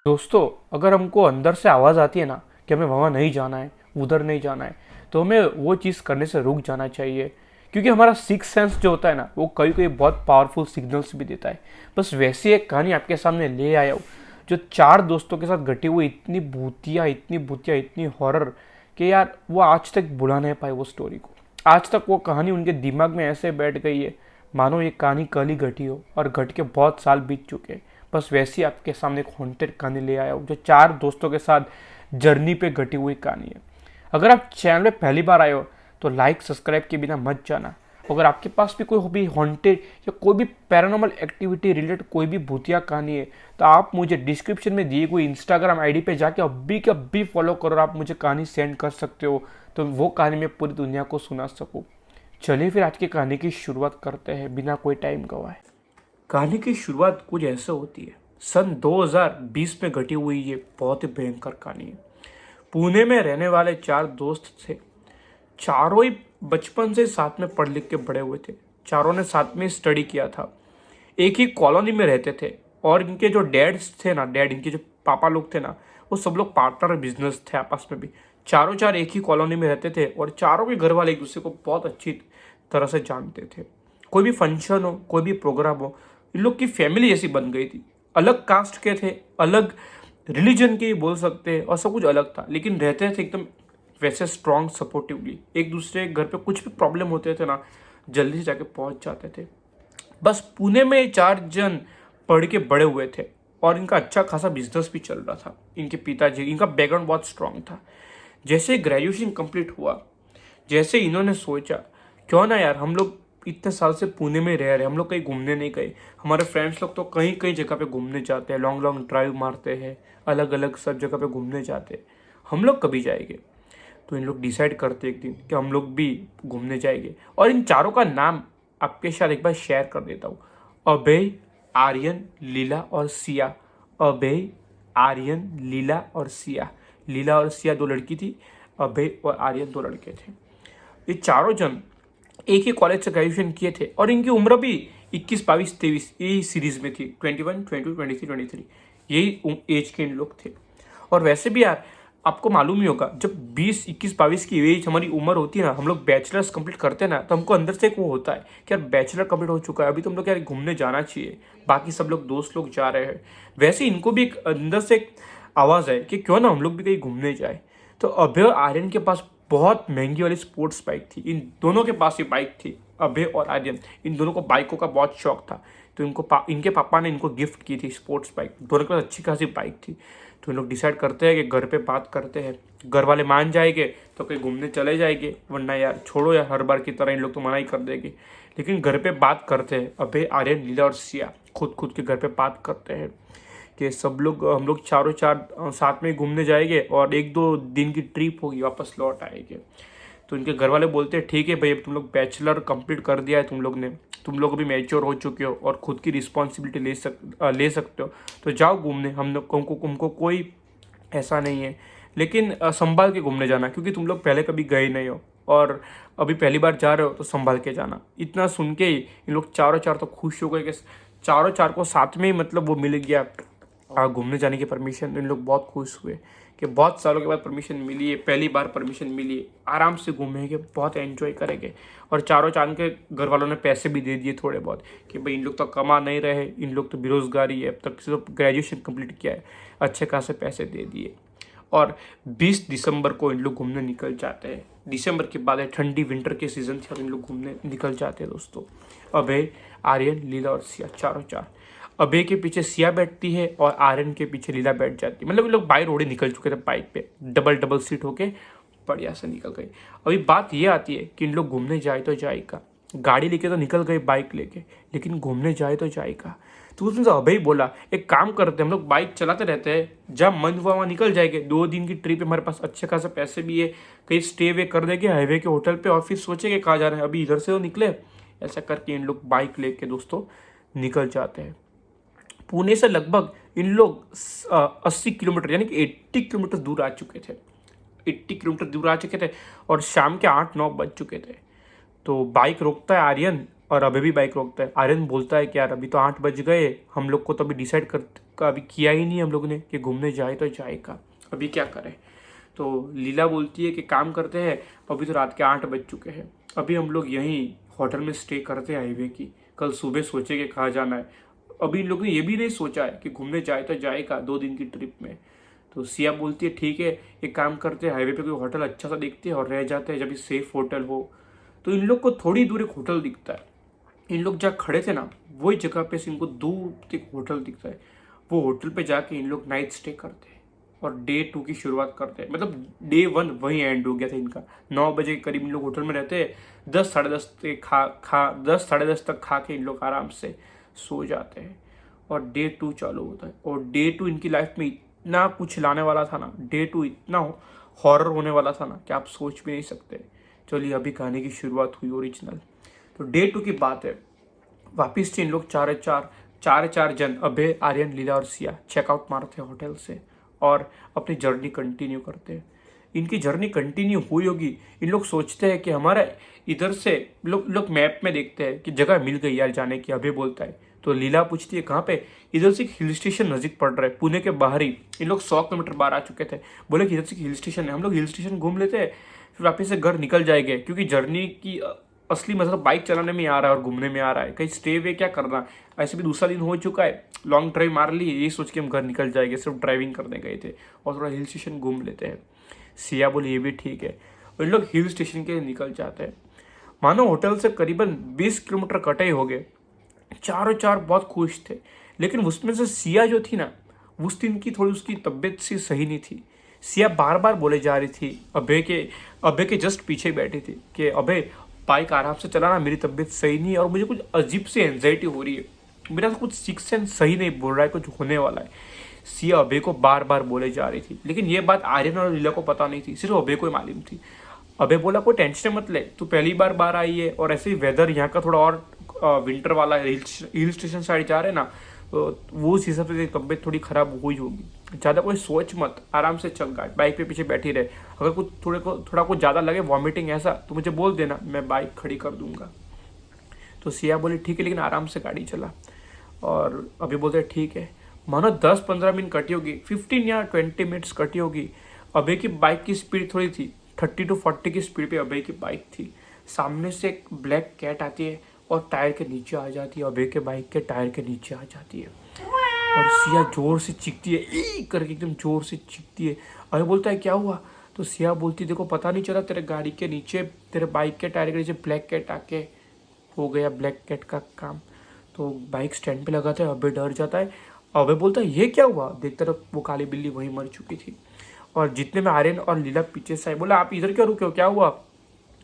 दोस्तों, अगर हमको अंदर से आवाज़ आती है ना कि हमें वहाँ नहीं जाना है, उधर नहीं जाना है, तो हमें वो चीज़ करने से रुक जाना चाहिए। क्योंकि हमारा सिक्स सेंस जो होता है ना, वो कभी कभी बहुत पावरफुल सिग्नल्स भी देता है। बस वैसी एक कहानी आपके सामने ले आया हूँ, जो चार दोस्तों के साथ घटी हुई इतनी भूतिया इतनी हॉरर कि यार वो आज तक भुला नहीं पाए वो स्टोरी को। आज तक वो कहानी उनके दिमाग में ऐसे बैठ गई है मानो ये कहानी कल ही घटी हो, और घट के बहुत साल बीत चुके हैं। बस वैसी आपके सामने एक हॉन्टेड कहानी ले आया हूँ, जो चार दोस्तों के साथ जर्नी पे घटी हुई कहानी है। अगर आप चैनल पे पहली बार आए हो तो लाइक सब्सक्राइब के बिना मत जाना। अगर आपके पास भी कोई भी हॉन्टेड या कोई भी पैरानॉर्मल एक्टिविटी रिलेटेड कोई भी भूतिया कहानी है, तो आप मुझे डिस्क्रिप्शन में दिए हुई इंस्टाग्राम आईडी पे जाके अभी के अभी फॉलो करो और आप मुझे कहानी सेंड कर सकते हो, तो वो कहानी मैं पूरी दुनिया को सुना सकूँ। चलिए फिर आज की कहानी की शुरुआत करते हैं बिना कोई टाइम गवाए। कहानी की शुरुआत कुछ ऐसे होती है। सन 2020 में घटी हुई ये बहुत ही भयंकर कहानी है। पुणे में रहने वाले चार दोस्त थे। चारों ही बचपन से साथ में पढ़ लिख के बड़े हुए थे। चारों ने साथ में स्टडी किया था। एक ही कॉलोनी में रहते थे। और इनके जो डैड्स थे ना, डैड इनके जो पापा लोग थे ना, वो सब लोग पार्टनर बिजनेस थे आपस में भी। चारों चार एक ही कॉलोनी में रहते थे और चारों के घर वाले एक दूसरे को बहुत अच्छी तरह से जानते थे। कोई भी फंक्शन हो, कोई भी प्रोग्राम हो, इन लोग की फैमिली जैसी बन गई थी। अलग कास्ट के थे, अलग रिलीजन के बोल सकते हैं, और सब कुछ अलग था, लेकिन रहते थे एकदम वैसे स्ट्रॉन्ग सपोर्टिवली। एक दूसरे के घर पे कुछ भी प्रॉब्लम होते थे ना, जल्दी से जाके पहुंच जाते थे। बस पुणे में ये चार जन पढ़ के बड़े हुए थे और इनका अच्छा खासा बिजनेस भी चल रहा था। इनके पिताजी, इनका बैकग्राउंड बहुत स्ट्रांग था। जैसे ग्रेजुएशन कंप्लीट हुआ, जैसे इन्होंने सोचा क्यों ना यार, हम लोग इतने साल से पुणे में रह रहे, हम लोग कहीं घूमने नहीं गए। हमारे फ्रेंड्स लोग तो कहीं कहीं जगह पे घूमने जाते हैं, लॉन्ग लॉन्ग ड्राइव मारते हैं, अलग अलग सब जगह पे घूमने जाते हैं। हम लोग कभी जाएंगे? तो इन लोग डिसाइड करते एक दिन कि हम लोग भी घूमने जाएंगे। और इन चारों का नाम आपके साथ एक बार शेयर कर देता हूँ। अभय, आर्यन, लीला और सिया। अभय, आर्यन, लीला और सिया। लीला और सिया दो लड़की थी, अभय और आर्यन दो लड़के थे। ये चारों जन एक ही कॉलेज से ग्रेजुएशन किए थे और इनकी उम्र भी 21, 22, 23 यही सीरीज में थी। 21, 22, 23, 23 यही एज के इन लोग थे। और वैसे भी यार, आपको मालूम ही होगा, जब 20, 21, 22 की एज हमारी उम्र होती है ना, हम लोग बैचलर्स कंप्लीट करते हैं ना, तो हमको अंदर से एक वो होता है कि यार बैचलर कंप्लीट हो चुका है, अभी तो हम लोग यार घूमने जाना चाहिए, बाकी सब लोग दोस्त लोग जा रहे हैं। वैसे इनको भी एक अंदर से एक आवाज़ है कि क्यों ना हम लोग भी कहीं घूमने जाए। तो अभय और आर्यन के पास बहुत महंगी वाली स्पोर्ट्स बाइक थी। इन दोनों के पास ये बाइक थी, अभय और आर्यन। इन दोनों को बाइकों का बहुत शौक था। तो इनके पापा ने इनको गिफ्ट की थी स्पोर्ट्स बाइक। दोनों के पास अच्छी खासी बाइक थी। तो इन लोग डिसाइड करते हैं कि घर पे बात करते हैं। घर वाले मान जाएंगे तो कहीं घूमने चले जाएंगे, वरना यार छोड़ो यार, हर बार की तरह इन लोग तो मना ही कर देंगे। लेकिन घर पे बात करते हैं, अभय, आर्यन, लीला और सिया खुद खुद के घर पे बात करते हैं कि सब लोग, हम लोग चारों चार साथ में घूमने जाएंगे और 1-2 दिन की ट्रिप होगी, वापस लौट आएंगे। तो इनके घर वाले बोलते हैं ठीक है भाई, अब तुम लोग बैचलर कंप्लीट कर दिया है तुम लोग ने, तुम लोग अभी मैच्योर हो चुके हो और खुद की रिस्पॉन्सिबिलिटी ले सकते हो, तो जाओ घूमने। हम लोग हमको कोई ऐसा नहीं है, लेकिन संभाल के घूमने जाना, क्योंकि तुम लोग पहले कभी गए नहीं हो और अभी पहली बार जा रहे हो, तो संभाल के जाना। इतना सुन के ही इन लोग चारों चार तो खुश हो गए कि चारों चार को साथ में ही मतलब वो मिल गया घूमने जाने की परमिशन। इन लोग बहुत खुश हुए कि बहुत सालों के बाद परमिशन मिली है, पहली बार परमिशन मिली है, आराम से घूमेंगे, बहुत एंजॉय करेंगे। और चारों चांद के घर वालों ने पैसे भी दे दिए थोड़े बहुत कि भाई इन लोग तो कमा नहीं रहे, इन लोग तो बेरोजगारी है, अब तक सिर्फ ग्रेजुएशन कंप्लीट किया है, अच्छे खासे पैसे दे दिए। और 20 दिसंबर को इन लोग घूमने निकल जाते हैं। दिसंबर के बाद ठंडी विंटर के सीजन थे और इन लोग घूमने निकल जाते हैं दोस्तों। अभय, आर्यन, लीला और सिया, चारों चार। अभय के पीछे सिया बैठती है और आर्यन के पीछे लीला बैठ जाती है। मतलब ये लोग बाई रोड निकल चुके थे बाइक पे, डबल डबल सीट होके बढ़िया से निकल गए। अभी बात ये आती है कि इन लोग घूमने जाए तो जाएगा, गाड़ी लेके तो निकल गए बाइक लेके, लेकिन घूमने जाए तो जाएगा। तो उसमें से अभय बोला एक काम करते, हम लोग बाइक चलाते रहते हैं, जब मन हुआ वहाँ निकल जाएंगे। 2 दिन की ट्रिप है, हमारे पास अच्छे खासे पैसे भी है, कहीं स्टे वे कर देंगे हाईवे के होटल पे, और फिर सोचेंगे कहाँ जा रहे हैं, अभी इधर से तो निकले। ऐसा करके इन लोग बाइक लेके दोस्तों निकल जाते हैं। पुणे से लगभग इन लोग 80 किलोमीटर यानी कि 80 किलोमीटर दूर आ चुके थे। 80 किलोमीटर दूर आ चुके थे और शाम के 8-9 बज चुके थे। तो बाइक रोकता है आर्यन और अभी भी बाइक रोकता है। आर्यन बोलता है कि यार अभी तो 8 बज गए, हम लोग को तो अभी डिसाइड कर का अभी किया ही नहीं हम लोग ने कि घूमने जाए तो जाएगा, अभी क्या करें। तो लीला बोलती है कि काम करते हैं, अभी तो रात के 8 बज चुके हैं, अभी हम लोग यहीं होटल में स्टे करते हैं हाईवे की, कल सुबह सोचेंगे कहाँ जाना है। अभी इन लोगों ने ये भी नहीं सोचा है कि घूमने जाए तो जाएगा 2 दिन की ट्रिप में। तो सिया बोलती है ठीक है, एक काम करते हैं, हाईवे पे कोई होटल अच्छा सा देखते हैं और रह जाते हैं, जब भी सेफ होटल हो। तो इन लोग को थोड़ी दूर एक होटल दिखता है। इन लोग जहाँ खड़े थे ना, वही जगह पे से इनको दूर एक होटल दिखता है। वो होटल पे जाके इन लोग नाइट स्टे करते हैं और डे 2 की शुरुआत करते हैं। मतलब डे 1 वहीं एंड हो गया था इनका। 9 बजे के करीब इन लोग होटल में रहते हैं, 10 साढ़े 10 10 साढ़े 10 तक खा के इन लोग आराम से सो जाते हैं और डे 2 चालू होता है। और डे 2 इनकी लाइफ में इतना कुछ लाने वाला था ना, डे 2 इतना हॉरर होने वाला था ना कि आप सोच भी नहीं सकते। चलिए अभी कहानी की शुरुआत हुई ओरिजिनल। तो डे 2 की बात है, वापिस से इन लोग चार जन, अभय, आर्यन, लीला और सिया चेकआउट मारते हैं होटल से और अपनी जर्नी कंटिन्यू करते हैं। इनकी जर्नी कंटिन्यू हुई होगी, इन लोग सोचते हैं कि हमारा इधर से लोग मैप में देखते हैं कि जगह मिल गई यार जाने की। अभय बोलता है, तो लीला पूछती है कहाँ पे, इधर से हिल स्टेशन नज़दीक पड़ रहा है, पुणे के बाहर ही। इन लोग 100 किलोमीटर बाहर आ चुके थे। बोले कि इधर से हिल स्टेशन है, हम लोग हिल स्टेशन घूम लेते हैं, फिर वापस से घर निकल जाएंगे, क्योंकि जर्नी की असली मजा तो बाइक चलाने में आ रहा है और घूमने में आ रहा है, कहीं स्टे वे क्या करना। ऐसे भी दूसरा दिन हो चुका है, लॉन्ग ड्राइव मार ली, ये सोच के हम घर निकल जाएंगे, सिर्फ ड्राइविंग करने गए थे और थोड़ा हिल स्टेशन घूम लेते हैं। सिया बोले ये भी ठीक है, और इन लोग हिल स्टेशन के लिए निकल जाते हैं। मानो होटल से करीबन 20 किलोमीटर कटे हो गए, चार बहुत खुश थे। लेकिन उसमें से सिया जो थी ना, उस दिन की थोड़ी उसकी तबीयत सी सही नहीं थी। सिया बार बार बोले जा रही थी अभय के जस्ट पीछे बैठी थी कि अभय बाइक आराम से चलाना, मेरी तबीयत सही नहीं है और मुझे कुछ अजीब सी एंजाइटी हो रही है, मेरा तो कुछ सिक्स सेंस सही नहीं बोल रहा है, कुछ होने वाला है। सिया अभय को बार बार बोले जा रही थी, लेकिन ये बात आर्यन और लीला को पता नहीं थी, सिर्फ अभय को ही मालूम थी। अभय बोला कोई टेंशन मत ले, तू पहली बार बाहर आई है और ऐसे ही वेदर यहाँ का थोड़ा और विंटर वाला हिल स्टेशन साइड जा रहे ना, तो वो उस हिसाब से तबीयत थोड़ी खराब हुई होगी। ज़्यादा कोई सोच मत, आराम से चल, गाड़ी बाइक पे पीछे बैठी रहे, अगर कुछ थोड़ा कुछ ज़्यादा लगे वॉमिटिंग ऐसा तो मुझे बोल देना, मैं बाइक खड़ी कर दूंगा। तो सिया बोली ठीक है, लेकिन आराम से गाड़ी चला। और अभी बोलते ठीक है। मानो 10-15 मिनट कटी होगी, 15 या 20 मिनट्स कटी होगी। अभय की बाइक की स्पीड थोड़ी थी, 30 to 40 की स्पीड पे अभय की बाइक थी। सामने से एक ब्लैक कैट आती है और टायर के नीचे आ जाती है, अभय के बाइक के टायर के नीचे आ जाती है और सिया जोर से चीखती है, ई करके एकदम जोर से चीखती है। अभय बोलता है क्या हुआ, तो सिया बोलती है देखो पता नहीं चला, तेरे गाड़ी के नीचे, तेरे बाइक के टायर के नीचे ब्लैक कैट आके हो गया ब्लैक कैट का काम। तो बाइक स्टैंड पे लगाता है, अभय डर जाता है। अभय बोलता है ये क्या हुआ, देखते रहो वो काली बिल्ली वहीं मर चुकी थी। और जितने में आर्यन और लीला पीछे से आए, बोला आप इधर क्यों रुके हो, क्या हुआ।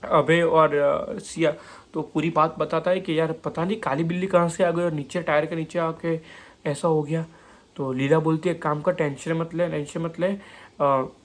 अभय और सिया तो पूरी बात बताता है कि यार पता नहीं काली बिल्ली कहाँ से आ गई और नीचे टायर के नीचे आके ऐसा हो गया। तो लीला बोलती है काम का टेंशन मत ले,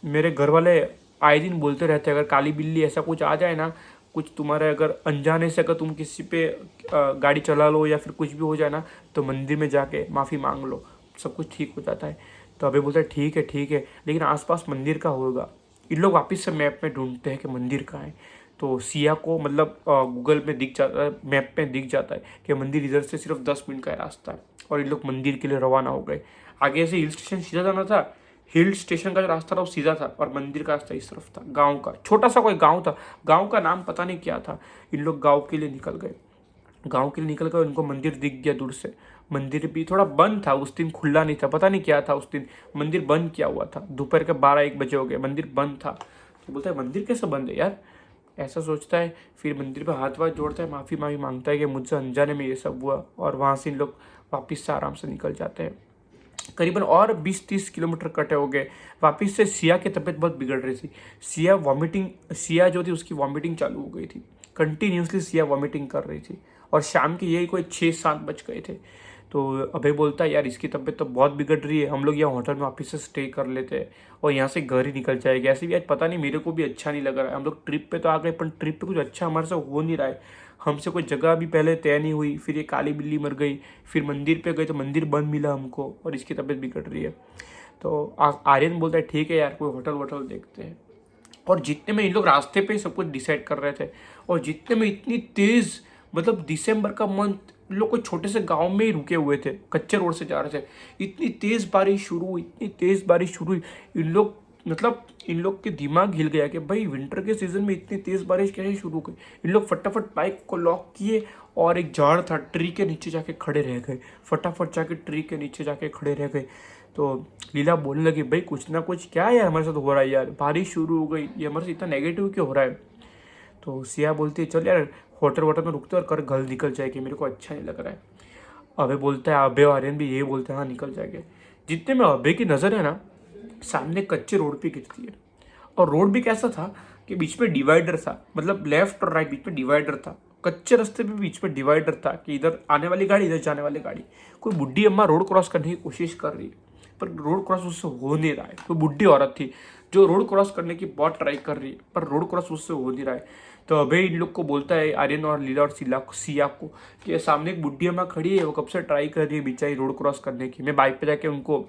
मेरे घर वाले आए दिन बोलते रहते हैं अगर काली बिल्ली ऐसा कुछ आ जाए ना, कुछ तुम्हारे अगर अनजाने से अगर तुम किसी पे गाड़ी चला लो या फिर कुछ भी हो जाए ना, तो मंदिर में जाके माफ़ी मांग लो, सब कुछ ठीक हो जाता है। तो अभी बोलता है ठीक है, लेकिन आसपास मंदिर का होगा। इन लोग वापस से मैप में ढूंढते हैं कि मंदिर कहाँ है। तो सिया को मतलब गूगल में दिख जाता है, मैप में दिख जाता है कि मंदिर इधर से सिर्फ 10 मिनट का रास्ता है। और इन लोग मंदिर के लिए रवाना हो गए। आगे से हिल स्टेशन सीधा जाना था, हिल स्टेशन का जो रास्ता था वो सीधा था और मंदिर का रास्ता इस तरफ था। गांव का छोटा सा कोई गांव था, गांव का नाम पता नहीं क्या था। इन लोग गांव के लिए निकल गए, उनको मंदिर दिख गया दूर से। मंदिर भी थोड़ा बंद था उस दिन, खुला नहीं था, पता नहीं क्या था उस दिन, मंदिर बंद किया हुआ था। दोपहर के 12-1 बजे हो गए, मंदिर बंद था। तो बोलता है मंदिर कैसे बंद है यार, ऐसा सोचता है। फिर मंदिर पे हाथ जोड़ता है, माफ़ी मांगता है कि मुझसे अनजाने में ये सब हुआ। और वहाँ से इन लोग वापस से आराम से निकल जाते हैं। करीबन और 20-30 किलोमीटर कटे हो गए। वापस से सिया की तबीयत बहुत बिगड़ रही थी। सिया जो थी उसकी वॉमिटिंग चालू हो गई थी, कंटिन्यूसली सिया वॉमिटिंग कर रही थी। और शाम के यही कोई 6-7 बज गए थे। तो अभय बोलता है यार इसकी तबीयत तो बहुत बिगड़ रही है, हम लोग यहाँ होटल में वापस से स्टे कर लेते हैं और यहाँ से घर ही निकल जाएगा। ऐसे भी आज पता नहीं, मेरे को भी अच्छा नहीं लग रहा है। हम लोग ट्रिप पे तो आ गए पर ट्रिप पे कुछ अच्छा हमारे से हो नहीं रहा है। हमसे कोई जगह भी पहले तय नहीं हुई, फिर ये काली बिल्ली मर गई, फिर मंदिर पे गए तो मंदिर बंद मिला हमको और इसकी तबीयत बिगड़ रही है। तो आर्यन बोलता है ठीक है यार, कोई होटल देखते हैं। और जितने में इन लोग रास्ते पे सब कुछ डिसाइड कर रहे थे और जितने में इतनी तेज़ मतलब दिसंबर का मंथ इन लोग कोई छोटे से गांव में ही रुके हुए थे, कच्चे रोड से जा रहे थे। इतनी तेज बारिश शुरू हुई, इतनी तेज बारिश शुरू हुई, इन लोग मतलब इन लोग के दिमाग हिल गया कि भाई विंटर के सीजन में इतनी तेज बारिश कैसे शुरू हो गई। इन लोग फटाफट बाइक को लॉक किए और एक झाड़ था, ट्री के नीचे जाके खड़े रह गए। फटाफट जाके ट्री के नीचे जाके खड़े रह गए। तो लीला बोलने लगी, भाई कुछ ना कुछ क्या यार हमारे साथ हो रहा है यार, बारिश शुरू हो गई, ये हमारे साथ इतना नेगेटिव क्यों हो रहा है। तो सिया बोलती है चल यार होटल वोटल में रुकते और कर घर निकल जाएगी, मेरे को अच्छा नहीं लग रहा है। अभय बोलता है, अभय और आर्यन भी यही बोलते हैं हाँ निकल जाएंगे। जितने में अभय की नज़र है ना सामने कच्चे रोड पे गिरती है। और रोड भी कैसा था कि बीच में डिवाइडर था, मतलब लेफ्ट और राइट बीच में डिवाइडर था। कच्चे रास्ते पे बीच में डिवाइडर था कि इधर आने वाली गाड़ी इधर जाने वाली गाड़ी। कोई बुढ़ी अम्मा रोड क्रॉस करने की कोशिश कर रही है पर रोड क्रॉस उससे हो नहीं रहा है। कोई बुढ़ी औरत थी जो रोड क्रॉस करने की बहुत ट्राई कर रही है पर रोड क्रॉस उससे हो नहीं रहा है। तो अभय इन लोग को बोलता है, आर्यन और लीला और सिया को, कि सामने एक बुढ़ी अम्मा खड़ी है, वो कब से ट्राई कर रही है बेचारी रोड क्रॉस करने की, मैं बाइक पे जाके उनको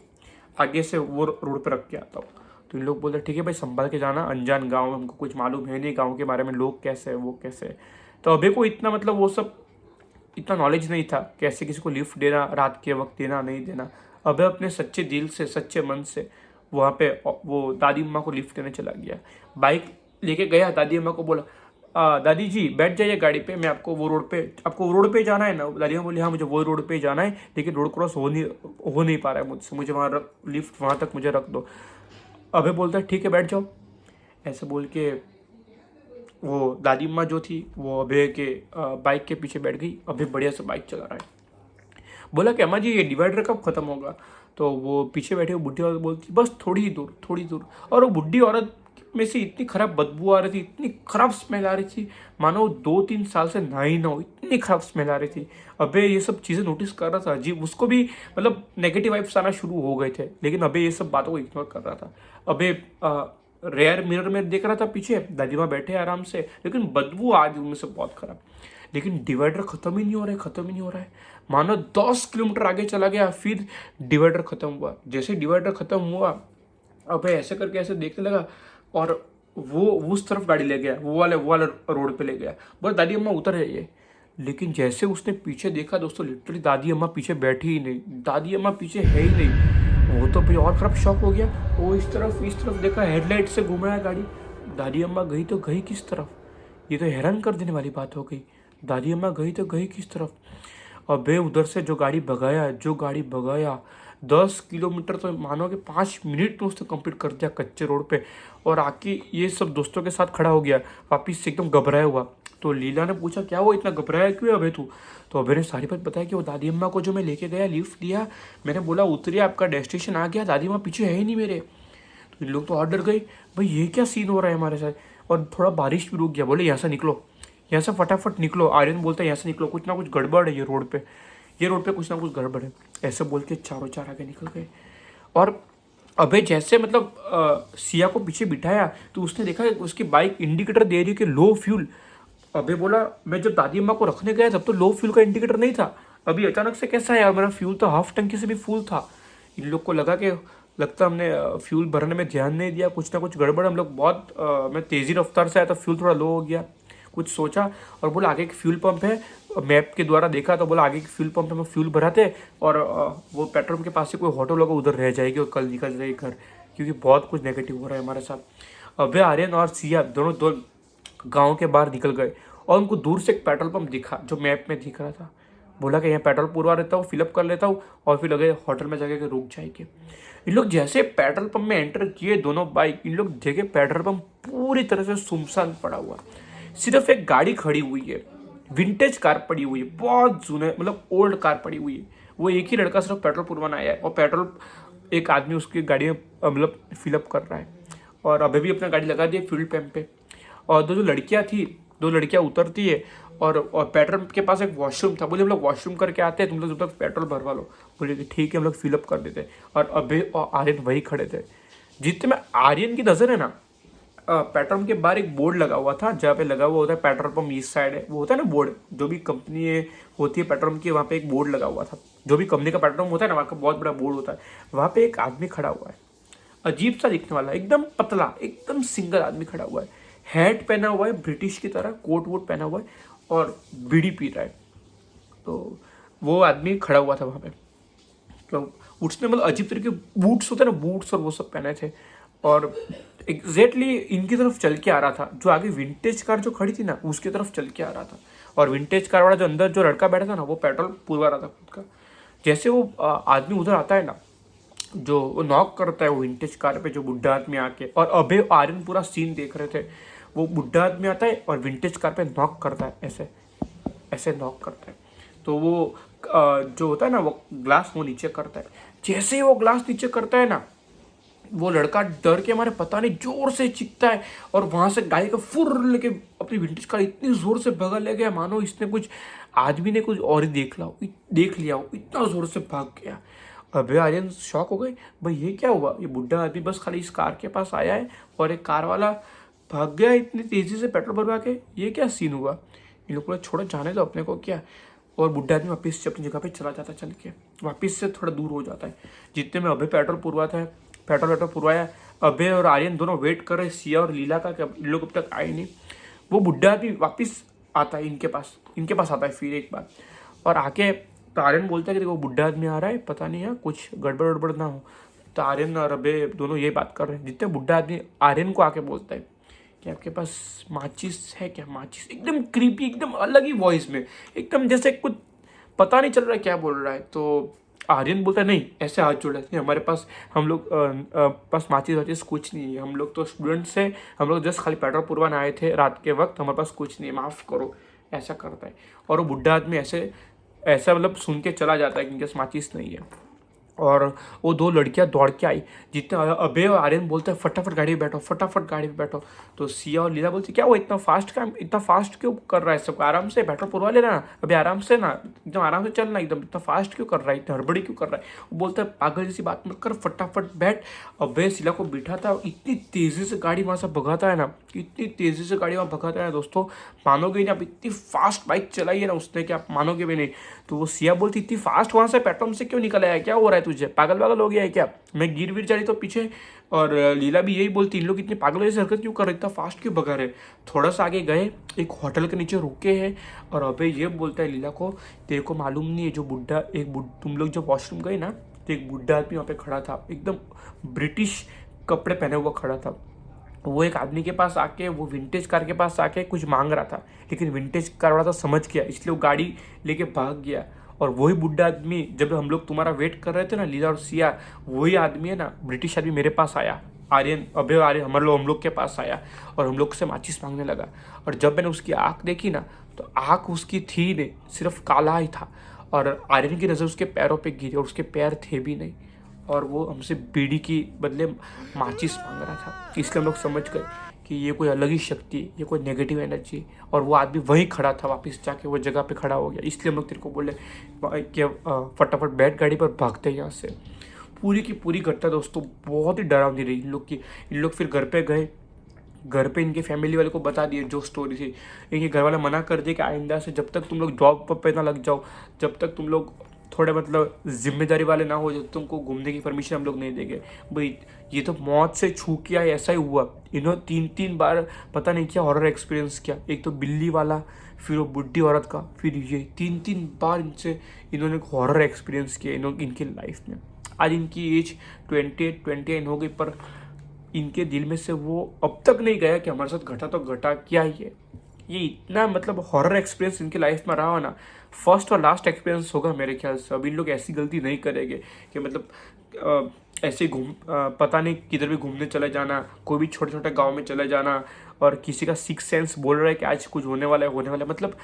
आगे से वो रोड पे रख के आता हूँ। तो इन लोग बोलते ठीक है भाई संभाल के जाना, अनजान गाँव में हमको कुछ मालूम है नहीं गाँव के बारे में, लोग कैसे है वो कैसे है। तो अभय को इतना मतलब वो सब इतना नॉलेज नहीं था कैसे किसी को लिफ्ट देना, रात के वक्त देना नहीं देना। अभय अपने सच्चे दिल से सच्चे मन से वहाँ पे वो दादी अम्मा को लिफ्ट देने चला गया। बाइक लेके गया, दादी अम्मा को बोला दादी जी बैठ जाइए गाड़ी पे, मैं आपको वो रोड पे जाना है ना। दादी अम्मा बोली हाँ मुझे वो रोड पे जाना है लेकिन रोड क्रॉस हो नहीं पा रहा है मुझसे, मुझे वहाँ लिफ्ट वहाँ तक मुझे रख दो। अभय बोलता है ठीक है बैठ जाओ। ऐसे बोल के वो दादी अम्मा जो थी वो अभय के बाइक के पीछे बैठ गई। अभय बढ़िया से बाइक चला रहा है। बोला कि अम्मा जी ये डिवाइडर कब खत्म होगा। तो वो पीछे बैठे वो बुढ़ी औरत बोलती बस थोड़ी ही दूर। और वो बुढ़ी औरत में से इतनी खराब बदबू आ रही थी, इतनी खराब स्मेल आ रही थी, मानो 2-3 साल से नहाई ना हो, इतनी खराब स्मेल आ रही थी। अबे ये सब चीज़ें नोटिस कर रहा था जी, उसको भी मतलब नेगेटिव वाइब्स आना शुरू हो गए थे लेकिन अबे ये सब बातों को इग्नोर कर रहा था। अबे रेयर मिरर में देख रहा था पीछे दादी माँ बैठे आराम से, लेकिन बदबू आज उनमें से बहुत खराब। लेकिन डिवाइडर खत्म ही नहीं हो रहा है। मानो 10 किलोमीटर आगे चला गया फिर डिवाइडर खत्म हुआ। जैसे डिवाइडर खत्म हुआ अबे ऐसे करके ऐसे देखने लगा और वो उस तरफ गाड़ी ले गया, वो वाले रोड पे ले गया। बोला दादी अम्मा उतर है ये। लेकिन जैसे उसने पीछे देखा दोस्तों लिटरली दादी अम्मा पीछे बैठी ही नहीं, दादी अम्मा पीछे है ही नहीं। वो तो भाई और खराब शॉक हो गया। वो इस तरफ देखा, हेडलाइट से घुमाया गाड़ी। दादी अम्मा गई तो गई किस तरफ, ये तो हैरान कर देने वाली बात हो गई। दादी अम्मा गई तो गई किस तरफ। अबे उधर से जो गाड़ी भगाया 10 किलोमीटर तो मानो कि 5 मिनट में उसने कंप्लीट कर दिया कच्चे रोड पे। और आके ये सब दोस्तों के साथ खड़ा हो गया वापिस से एकदम घबराया हुआ। तो लीला ने पूछा क्या वो इतना घबराया क्यों है अबे तू। तो अबे ने सारी बात बताया कि वो दादी अम्मा को जो मैं लेके गया लिफ्ट दिया, मैंने बोला उतरिए आपका डेस्टिनेशन आ गया, दादी अम्मा पीछे है ही नहीं मेरे। तो इन लोग तो और डर गए, भाई ये क्या सीन हो रहा है हमारे साथ। और थोड़ा बारिश भी रुक गया, बोले यहाँ से निकलो, यहाँ से फटाफट निकलो। आर्यन बोलता है यहाँ से निकलो, कुछ ना कुछ गड़बड़ है ये रोड पे कुछ ना कुछ गड़बड़ है। ऐसे बोल के चारों चार आगे निकल गए। और अबे जैसे मतलब सिया को पीछे बिठाया तो उसने देखा कि उसकी बाइक इंडिकेटर दे रही है कि लो फ्यूल। अबे बोला मैं जब दादी अम्मा को रखने गया तब तो लो फ्यूल का इंडिकेटर नहीं था, अभी अचानक से कैसा है, मेरा फ्यूल तो हाफ टंकी से भी फुल था। इन लोग को लगता हमने फ्यूल भरने में ध्यान नहीं दिया, कुछ ना कुछ गड़बड़। हम लोग बहुत मैं तेज़ी रफ्तार से आया तो फ्यूल थोड़ा लो हो गया। कुछ सोचा और बोला आगे एक फ्यूल पंप है, मैप के द्वारा देखा तो बोला आगे एक फ्यूल पंप में फ्यूल भराते और वो पेट्रोल पंप के पास से कोई होटल होगा उधर रह जाएगी और कल निकल जाएगी घर, क्योंकि बहुत कुछ नेगेटिव हो रहा है हमारे साथ। अबे आर्यन और सिया दोनों दो गाँव के बाहर निकल गए और उनको दूर से एक पेट्रोल पंप दिखा जो मैप में दिख रहा था। बोला कि यहाँ पेट्रोल पूरा रहता हूँ, फिलअप कर लेता हूँ और फिर लगे होटल में जाके रुक जाएंगे। इन लोग जैसे पेट्रोल पंप में एंटर किए दोनों बाइक, इन लोग देखे पेट्रोल पंप पूरी तरह से सुनसान पड़ा हुआ, सिर्फ एक गाड़ी खड़ी हुई है, विंटेज कार पड़ी हुई है, बहुत जूने मतलब ओल्ड कार पड़ी हुई है। वो एक ही लड़का सिर्फ पेट्रोल पुरवाना आया है और पेट्रोल एक आदमी उसकी गाड़ी में मतलब फिलअप कर रहा है। और अभी भी अपना गाड़ी लगा दी है फ्यूल पंप पे। और दो लड़कियां उतरती है और पेट्रोल पंप के पास एक वॉशरूम था। बोले हम लोग वॉशरूम करके आते हैं, तुम लोग जब तक पेट्रोल भरवा लो। बोले कि ठीक है, हम लोग फिलअप कर देते। और अभय और आर्यन वही खड़े थे। जितने में आर्यन की नज़र है ना, पेट्रोल पंप के बाहर एक बोर्ड लगा हुआ था जहाँ पे लगा हुआ होता है पेट्रोल पंप इस साइड है, वो होता है ना बोर्ड, जो भी कंपनी होती है पेट्रोल पंप की, वहाँ पे एक बोर्ड लगा हुआ था। जो भी कंपनी का पेट्रोल पंप होता है ना, वहाँ का बहुत बड़ा बोर्ड होता है। वहाँ पे एक आदमी खड़ा हुआ है, अजीब सा दिखने वाला, एकदम पतला, एकदम सिंगल आदमी खड़ा हुआ है। हैट पहना हुआ है ब्रिटिश की तरह, कोट वोट पहना हुआ है और बीड़ी पी रहा है। तो वो आदमी खड़ा हुआ था वहाँ पे, तो उसने मतलब अजीब तरीके बूट्स होते हैं ना, बूट्स और वो सब पहने थे, और एग्जैक्टली इनकी तरफ चल के आ रहा था। जो आगे विंटेज कार जो खड़ी थी ना, उसकी तरफ चल के आ रहा था। और विंटेज कार वाला जो अंदर जो लड़का बैठा था ना, वो पेट्रोल पुरवा रहा था खुद का। जैसे वो आदमी उधर आता है ना, जो वो नॉक करता है वो विंटेज कार पे, जो बुढ़ा आदमी आके, और अभय आर्यन पूरा सीन देख रहे थे। वो बुढ़ा आदमी आता है और विंटेज कार पे नॉक करता है, ऐसे ऐसे नॉक करता है। तो वो जो होता है ना, वो ग्लास वो नीचे करता है। जैसे ही वो ग्लास नीचे करता है ना, वो लड़का डर के हमारे पता नहीं जोर से चीखता है, और वहां से गाड़ी का फुर लेके अपनी विंटेज कार इतनी जोर से भगा ले गया, मानो इसने कुछ आदमी ने कुछ और ही देख लिया हो, इतना जोर से भाग गया। अबे आर्यन शॉक हो गए, भाई ये क्या हुआ, ये बुढ़ा आदमी बस खाली इस कार के पास आया है और एक कार वाला भाग गया इतनी तेजी से पेट्रोल भरवा के, ये क्या सीन हुआ। इन लोगों ने छोड़ो, जाने दो अपने को क्या। और बुढ़ा आदमी वापिस से अपनी जगह पे चला जाता, चल के वापिस से थोड़ा दूर हो जाता है। जितने में अभय पेट्रोल पुरवाया, अभय और आर्यन दोनों वेट कर रहे सिया और लीला का, इन लोग अब तक आए नहीं। वो बुढ़ा आदमी वापिस आता है इनके पास आता है फिर एक बार, और आके तो आर्यन बोलता है कि देखो बुढ़ा आदमी आ रहा है, पता नहीं है कुछ गड़बड़ वड़बड़ ना हो। तो आर्यन और अभय दोनों ये बात कर रहे हैं। जितने बुढ़ा आदमी आर्यन को आके बोलता है कि आपके पास माचिस है क्या, माचिस, एकदम क्रीपी, एकदम अलग ही वॉइस में, एकदम जैसे कुछ पता नहीं चल रहा है क्या बोल रहा है। तो आर्यन बोलता है नहीं, ऐसे हाथ जोड़ा नहीं, हमारे पास, हम लोग पास माचिस कुछ नहीं है, हम लोग तो स्टूडेंट्स हैं, हम लोग जस्ट खाली पेट्रोल पुरवाने आए थे रात के वक्त, हमारे पास कुछ नहीं है, माफ़ करो, ऐसा करता है। और वो बुढ़ा आदमी ऐसा मतलब सुन के चला जाता है कि इनके पास माचिस नहीं है। और वो दो लड़कियां दौड़ के आई। जितने अभय और आर्यन बोलते हैं फटाफट गाड़ी में बैठो। तो सिया और लीला बोलती क्या वो इतना फास्ट क्यों कर रहा है, सबको आराम से पेट्रोल पुरवा लेना ना, अभी आराम से ना, एकदम आराम से चलना, एकदम इतना फास्ट क्यों कर रहा है, इतना हड़बड़ी क्यों कर रहा है। वो बोलता है पागल जैसी बात मत कर, फटाफट बैठ। अभय सिला को बिठाता है, इतनी तेज़ी से गाड़ी वहाँ से भगाता है ना, दोस्तों मानोगे नहीं आप, इतनी फास्ट बाइक चलाई है ना उसने कि आप मानोगे भी नहीं। तो वो सिया बोलती इतनी फास्ट वहाँ से पेट्रोल से क्यों निकल आया, क्या हो रहा है तुझे, पागल हो गया है क्या, मैं गिर जा रही तो पीछे। और लीला भी यही बोलती, इन लोग इतनी पागल जैसी हरकत क्यों कर रहे, इतना फास्ट क्यों भगा रहे। थोड़ा सा आगे गए, एक होटल के नीचे रुके हैं, और अबे ये बोलता है लीला को, तेरे को मालूम नहीं है जो तुम लोग जब वॉशरूम गए ना, तो एक बुढ़ा आदमी वहाँ पे खड़ा था, एकदम ब्रिटिश कपड़े पहने हुआ खड़ा था। वो एक आदमी के पास आके, वो विंटेज कार के पास आके कुछ मांग रहा था, लेकिन विंटेज कार वाला तो समझ गया, इसलिए वो गाड़ी लेके भाग गया। और वही बुढ़ा आदमी, जब हम लोग तुम्हारा वेट कर रहे थे ना लीला और सिया, वही आदमी है ना, ब्रिटिश आदमी मेरे पास आया, अभय आर्यन हम लोग के पास आया, और हम लोग से माचिस मांगने लगा। और जब मैंने उसकी आँख देखी ना, तो आँख उसकी थी नहीं, सिर्फ काला ही था, और आर्यन की नज़र उसके पैरों पे गिरी, और उसके पैर थे भी नहीं, और वो हमसे बीड़ी की बदले माचिस मांग रहा था। इसलिए हम लोग समझ गए कि ये कोई अलग ही शक्ति, ये कोई नेगेटिव एनर्जी। और वो आदमी वहीं खड़ा था, वापस जाके वो जगह पे खड़ा हो गया। इसलिए हम लोग तेरे को बोले कि फटाफट बैठ गाड़ी पर, भागते यहाँ से। पूरी की पूरी घटना दोस्तों बहुत ही डरावनी रही इन लोग फिर घर पे गए, घर पे इनके फैमिली वाले को बता दिए जो स्टोरी थी। इनके घर वाले मना कर दिए कि आइंदा से जब तक तुम लोग जॉब पर ना लग जाओ, जब तक तुम लोग थोड़े मतलब जिम्मेदारी वाले ना हो, जब तुमको घूमने की परमिशन हम लोग नहीं देंगे। भाई ये तो मौत से छू किया है, ऐसा ही हुआ। इन्होंने 3 बार पता नहीं क्या हॉरर एक्सपीरियंस किया, एक तो बिल्ली वाला, फिर वो बुढ़ी औरत का, फिर ये 3 बार इन्होंने हॉरर एक्सपीरियंस किया इनकी लाइफ में। आज इनकी एज 28 हो गई, पर इनके दिल में से वो अब तक नहीं गया कि हमारे साथ घटा तो घटा क्या ही है। ये इतना मतलब हॉरर एक्सपीरियंस इनकी लाइफ में रहा हो ना, फर्स्ट और लास्ट एक्सपीरियंस होगा मेरे ख्याल से। अब इन लोग ऐसी गलती नहीं करेंगे कि मतलब ऐसे पता नहीं किधर भी घूमने चले जाना, कोई भी छोटे छोटे गांव में चले जाना, और किसी का सिक्स सेंस बोल रहा है कि आज कुछ होने वाला है। मतलब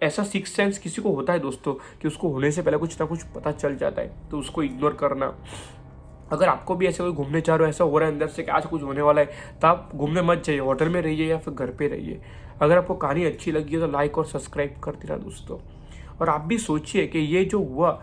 ऐसा सिक्स सेंस किसी को होता है दोस्तों, कि उसको होने से पहले कुछ ना कुछ पता चल जाता है, तो उसको इग्नोर करना। अगर आपको भी ऐसे कोई घूमने जा रहे हो, ऐसा हो रहा है अंदर से कि आज कुछ होने वाला है, तो आप घूमने मत जाइए, होटल में रहिए या फिर घर पे रहिए। अगर आपको कहानी अच्छी लगी है तो लाइक और सब्सक्राइब कर देना दोस्तों। और आप भी सोचिए कि ये जो हुआ,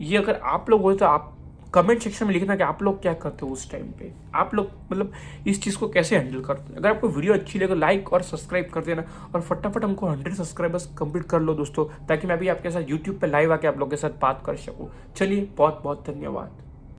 ये अगर आप लोग हो तो आप कमेंट सेक्शन में लिखना कि आप लोग क्या करते हो उस टाइम पे, आप लोग मतलब इस चीज़ को कैसे हैंडल करते हैं। अगर आपको वीडियो अच्छी लगे लाइक और सब्सक्राइब कर देना, और फटाफट हमको 100 सब्सक्राइबर्स कंप्लीट कर लो दोस्तों, ताकि मैं भी आपके साथ यूट्यूब पे लाइव आके आप लोग के साथ बात कर सकूँ। चलिए, बहुत बहुत धन्यवाद।